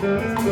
Velocidade,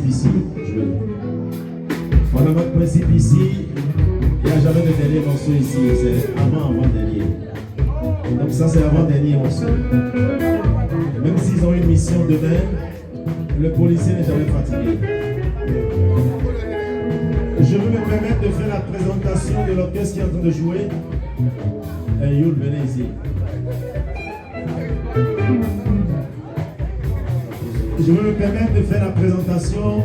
Ici, on a notre principe ici, il n'y a jamais de dernier morceau ici, c'est avant-dernier. Donc ça c'est avant-dernier morceau. Même s'ils ont une mission demain, le policier n'est jamais fatigué. Je veux me permettre de faire la présentation de l'orchestre qui est en train de jouer. Et Youl, venez ici. Je veux me permettre de faire la présentation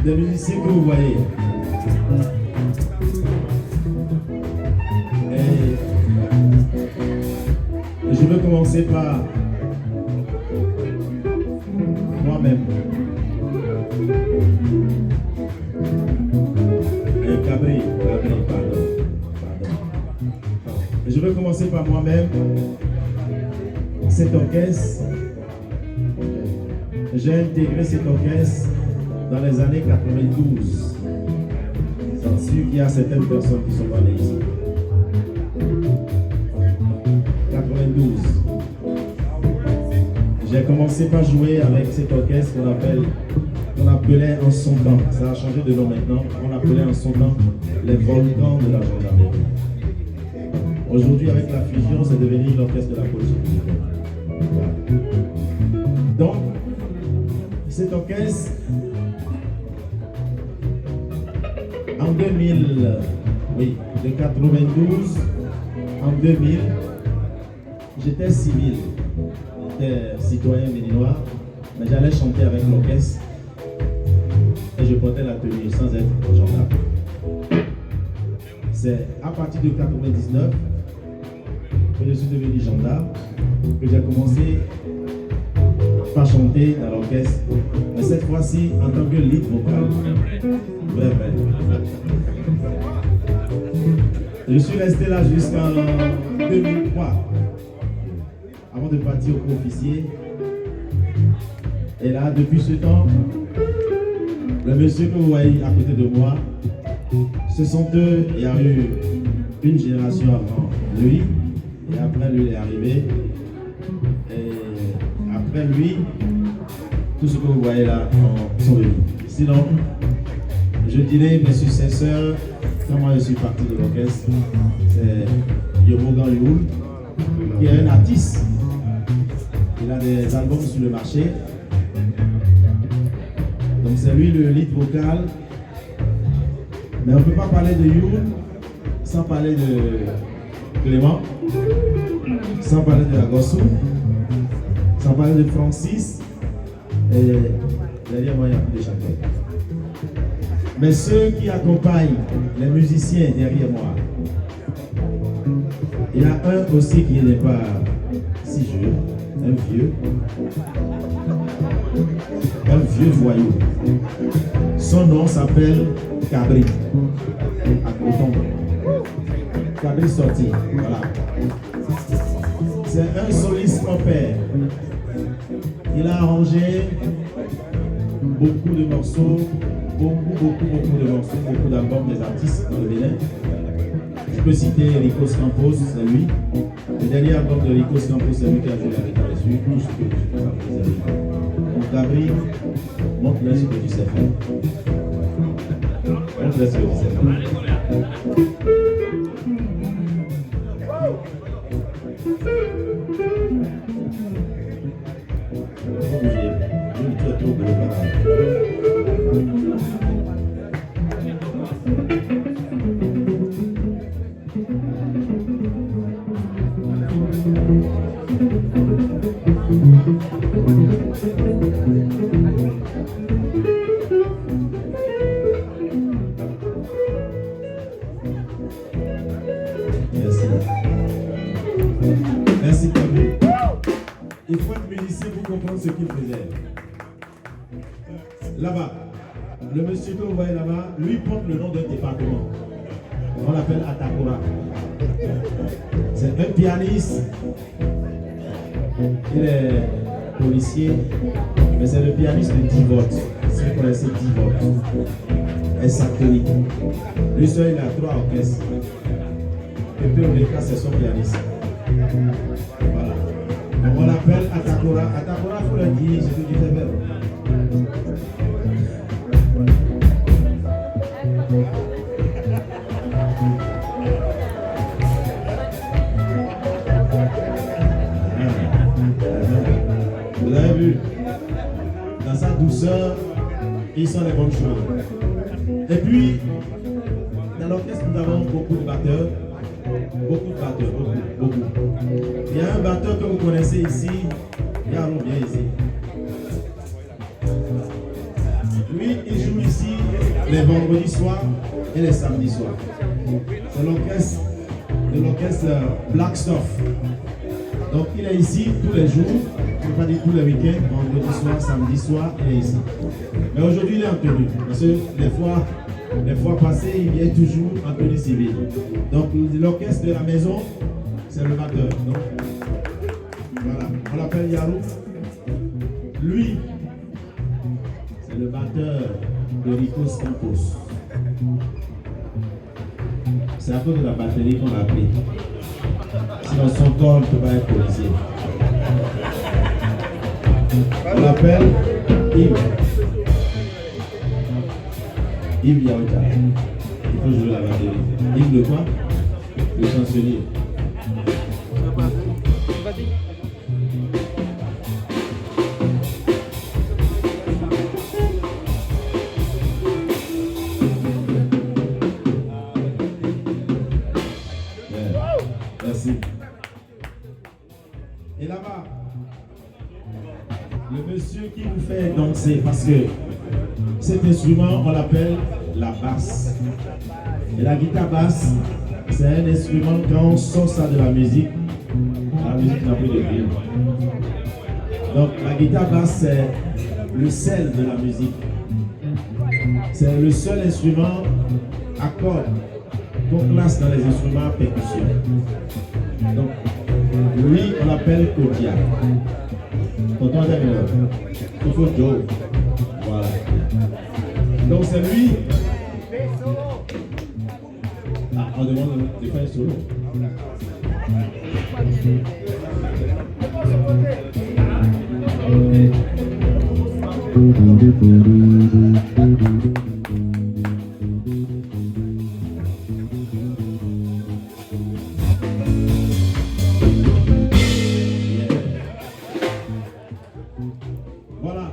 des musiciens que vous voyez. Et je veux commencer par moi-même. Cabri, pardon. Et je veux commencer par moi-même. Cet orchestre, j'ai intégré cet orchestre dans les années 92. J'en suis sûr qu'il y a certaines personnes qui sont allées ici. 92. J'ai commencé par jouer avec cet orchestre qu'on appelait en son temps. Ça a changé de nom maintenant. On appelait en son temps les volcans de la gendarmerie. Aujourd'hui, avec la fusion, c'est devenu l'orchestre de la police. Donc, cet orchestre, en 2000, oui, de 92 en 2000, j'étais civil, j'étais citoyen béninois, mais j'allais chanter avec l'orchestre et je portais la tenue sans être gendarme. C'est à partir de 99 que je suis devenu gendarme, que j'ai commencé par chanter dans l'orchestre, mais cette fois-ci en tant que lead vocal. Vrai. Je suis resté là jusqu'en 2003, avant de partir au cours officier. Et là, depuis ce temps, le monsieur que vous voyez à côté de moi, ce sont eux, il y a eu une génération avant lui, et après lui il est arrivé. Et après lui, tout ce que vous voyez là sont venus. Sinon, je dirais mes successeurs, quand moi je suis parti de l'orchestre, c'est Yomogan Youl, qui est un artiste. Il a des albums sur le marché. Donc c'est lui le lead vocal. Mais on ne peut pas parler de Youl sans parler de Clément, sans parler de Agossou, sans parler de Francis. Et derrière moi, il y a plus de chanteurs. Mais ceux qui accompagnent les musiciens derrière moi, il y a un aussi qui n'est pas si jeune, un vieux voyou. Son nom s'appelle Cabri, à Coton. Cabri sorti, voilà. C'est un soliste opère. Il a arrangé beaucoup de morceaux, beaucoup de morceaux, beaucoup d'albums des artistes dans le Bénin. Je peux citer Ricos Campos, c'est lui. Le dernier album de Ricos Campos, c'est lui qui a joué avec dessus. Tout ce que je peux faire, c'est lui. Donc Gabriel, montre-le ce que tu sais faire. Montre-le ce que tu sais faire. Merci Camille. Il faut être musicien pour comprendre ce qu'il faisait. Là-bas, le monsieur que vous voyez là-bas, lui porte le nom d'un département. On l'appelle Atakora. C'est un pianiste. Il est policier, mais c'est le pianiste de Divot. Si vous connaissez Divot, est sacronique. Lui seul, il a 3 orchestres. Et puis au cas, c'est son pianiste. Voilà. Donc on l'appelle Atakora. Atakora, il faut le dire, c'est ce que tu fais faire. Vous avez vu, dans sa douceur, il sent les bonnes choses. Et puis, dans l'orchestre, nous avons beaucoup de batteurs. Beaucoup. Il y a un batteur que vous connaissez ici, il y a un bien ici. Lui, il joue ici les vendredis soirs et les samedis soirs. C'est l'orchestre Black Stuff. Donc il est ici tous les jours, je ne peux pas dire tous les week-ends, vendredi soir, samedi soir, il est ici. Mais aujourd'hui il est en tenue, parce que les fois passées, il vient toujours en tenue civile. Donc l'orchestre de la maison, c'est le batteur. Donc, voilà, on l'appelle Yarou. Lui, c'est le batteur de Ricos Campos. C'est à cause de la batterie qu'on l'a appelé. Sinon son corps ne peut pas être policier. On l'appelle Yves. Yves Yaouta. Il faut jouer la batterie. Yves de quoi? Le chancelier. danser parce que cet instrument, on l'appelle la basse. Et la guitare basse, c'est un instrument, quand on sort ça de la musique n'a plus de vie. Donc la guitare basse, c'est le sel de la musique. C'est le seul instrument à cordes qu'on classe dans les instruments à percussion. Donc, lui, on l'appelle Kodia. Tonton Daniel, Kofo Joe. Voilà. Donc, c'est lui. Ah, on demande de faire un solo. Voilà.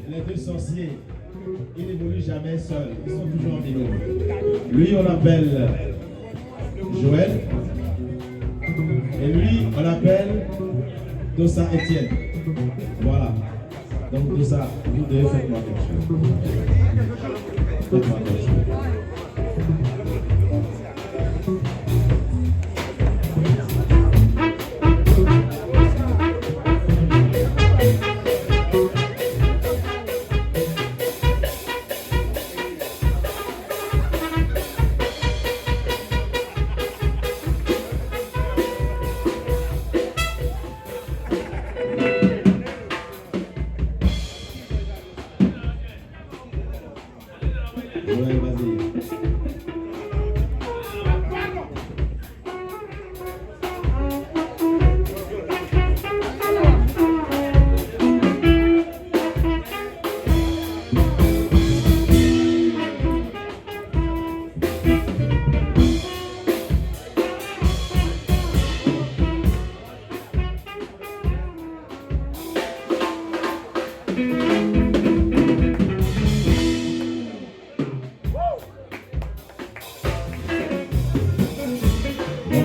Les deux sorciers, ils n'évoluent jamais seuls. Ils sont toujours en binôme. Lui, on l'appelle Joël. Et lui, on l'appelle Dossa Etienne. Voilà. Donc Dossa, vous devez faire moi quelque chose. Faites-moi quelque chose. Ouais, vas-y.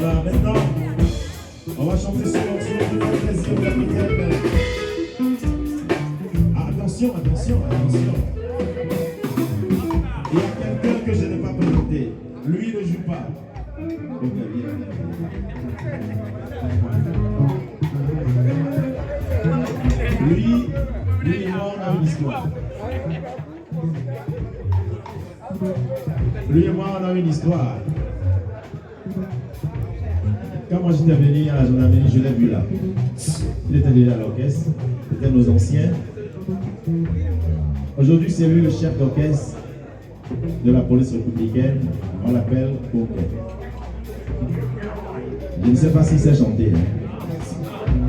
Voilà, maintenant, on va chanter ce morceau qui fait plaisir au capitaine. Ah, attention, attention, attention. Il y a quelqu'un que je n'ai pas présenté. Lui, il ne joue pas. Ok, viens. Lui et moi, on a une histoire. Lui et moi, on a une histoire. Quand moi j'étais venu à la gendarmerie, je l'ai vu là. Il était déjà à l'orchestre, c'était nos anciens. Aujourd'hui, c'est lui le chef d'orchestre de la police républicaine. On l'appelle Coquet. Je ne sais pas s'il sait chanter.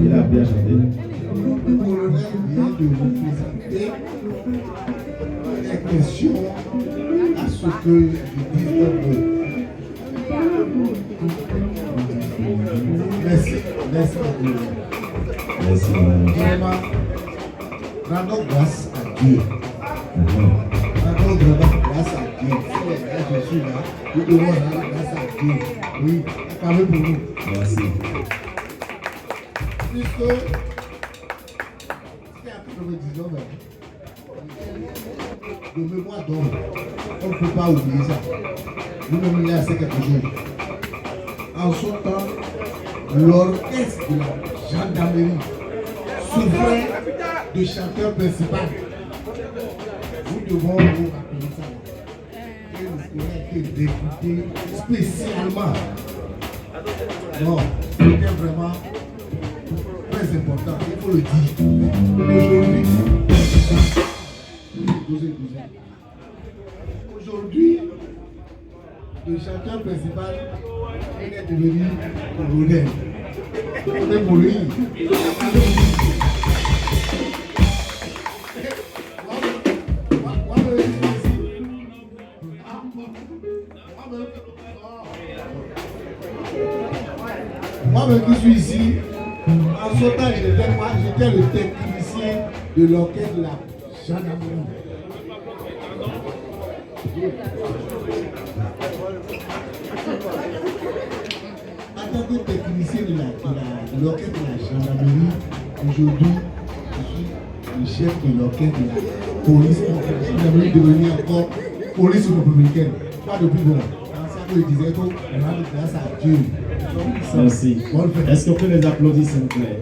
Il a bien chanté. Le colonel vient de vous présenter des questions à ce que je dis un mot. Merci, merci beaucoup. Merci. Vraiment, rendons grâce à Dieu. Rendons vraiment grâce à Dieu. Si je suis là, nous devons rendre grâce à Dieu. Oui, parlez pour nous. Merci. Puisque c'était à 99 ans, de mémoire d'homme, on ne peut pas oublier ça. Nous-mêmes, il y a assez quelques jours. En son temps, l'orchestre de la gendarmerie souffrait de chanteur principal. Nous devons vous rappeler ça. Et nous avons été recrutés spécialement. Non, c'était vraiment très important, il faut le dire. Aujourd'hui, le chanteur principal est devenu colonel. On est pour lui. Moi-même qui suis ici, en ce temps, j'étais le technicien de l'orchestre de la gendarmerie. En tant que technicien de l'orchestre de la gendarmerie, aujourd'hui, le chef et l'orchestre de la police il a voulu devenir encore police républicaine. Pas de plus bon. Il disait qu'on rend grâce à Dieu. Merci. Est-ce qu'on peut les applaudir, s'il vous plaît?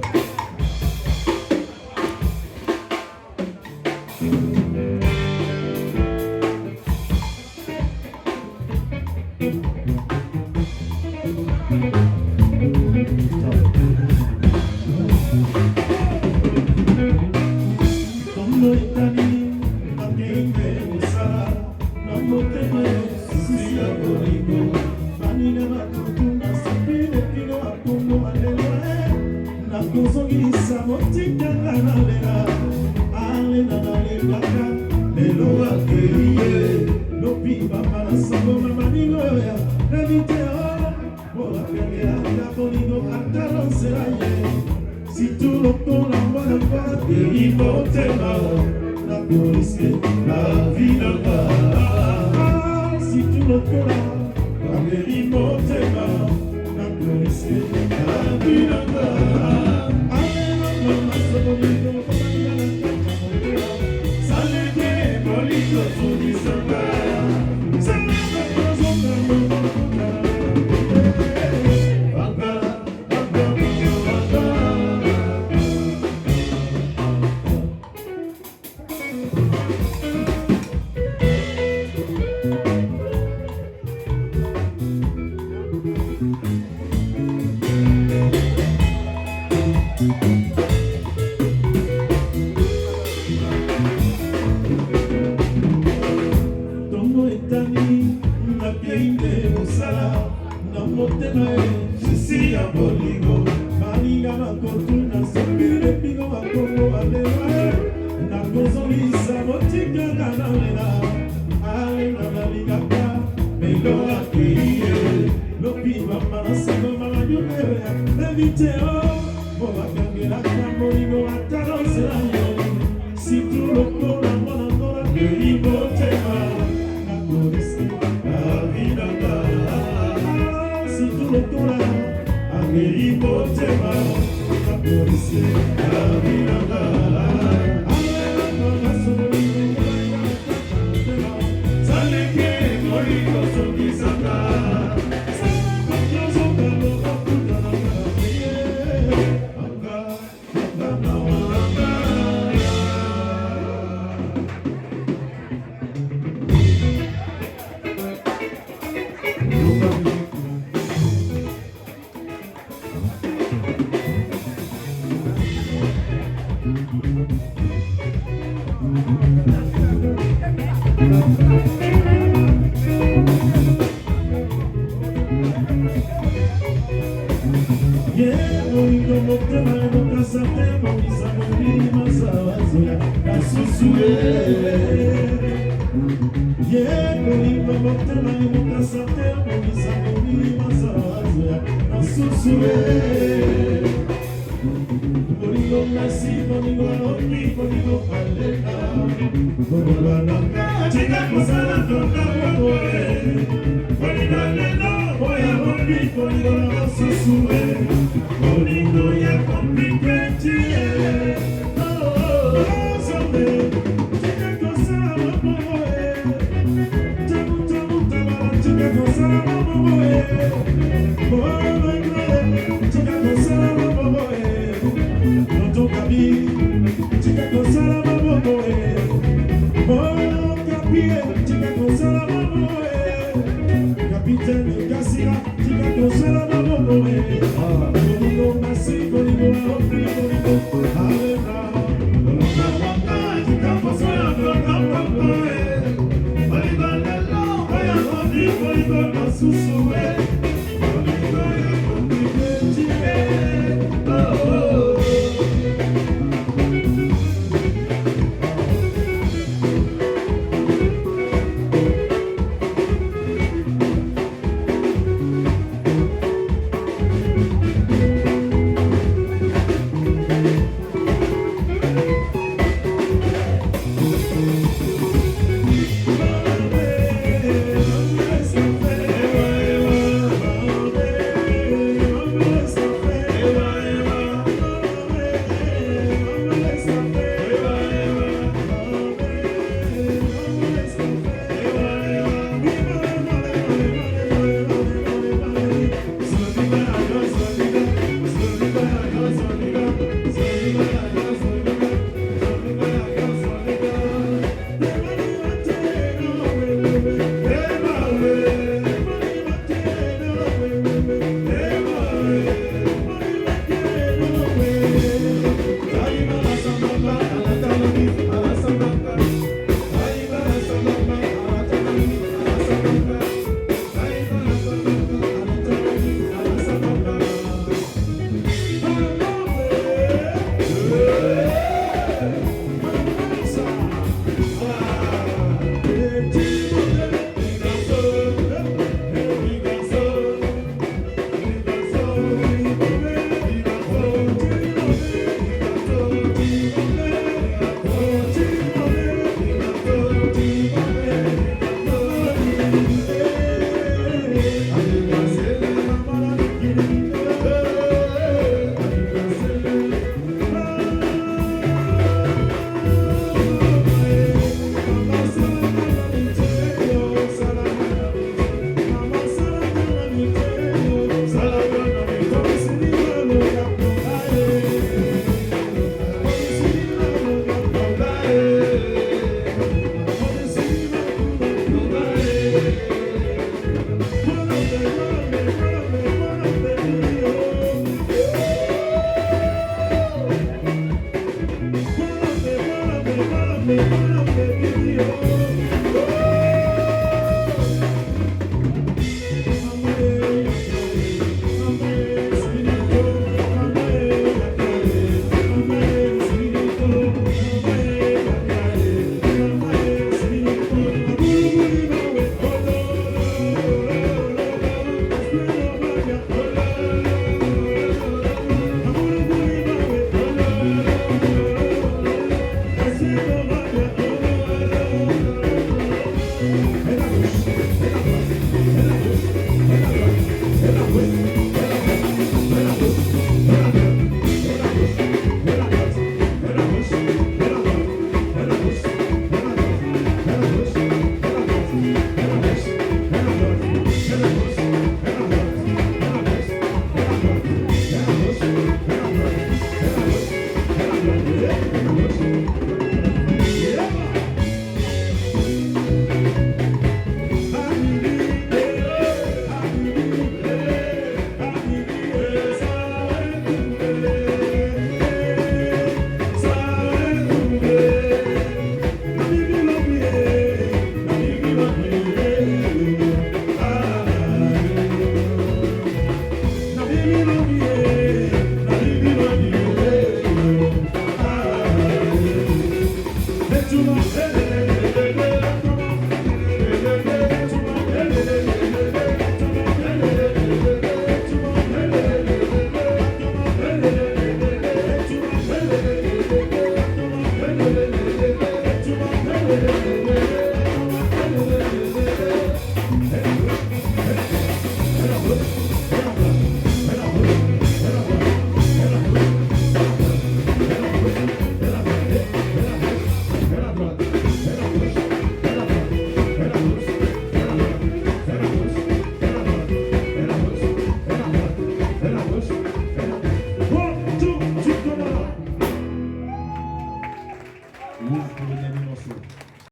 Ouvre pour le dernier morceau.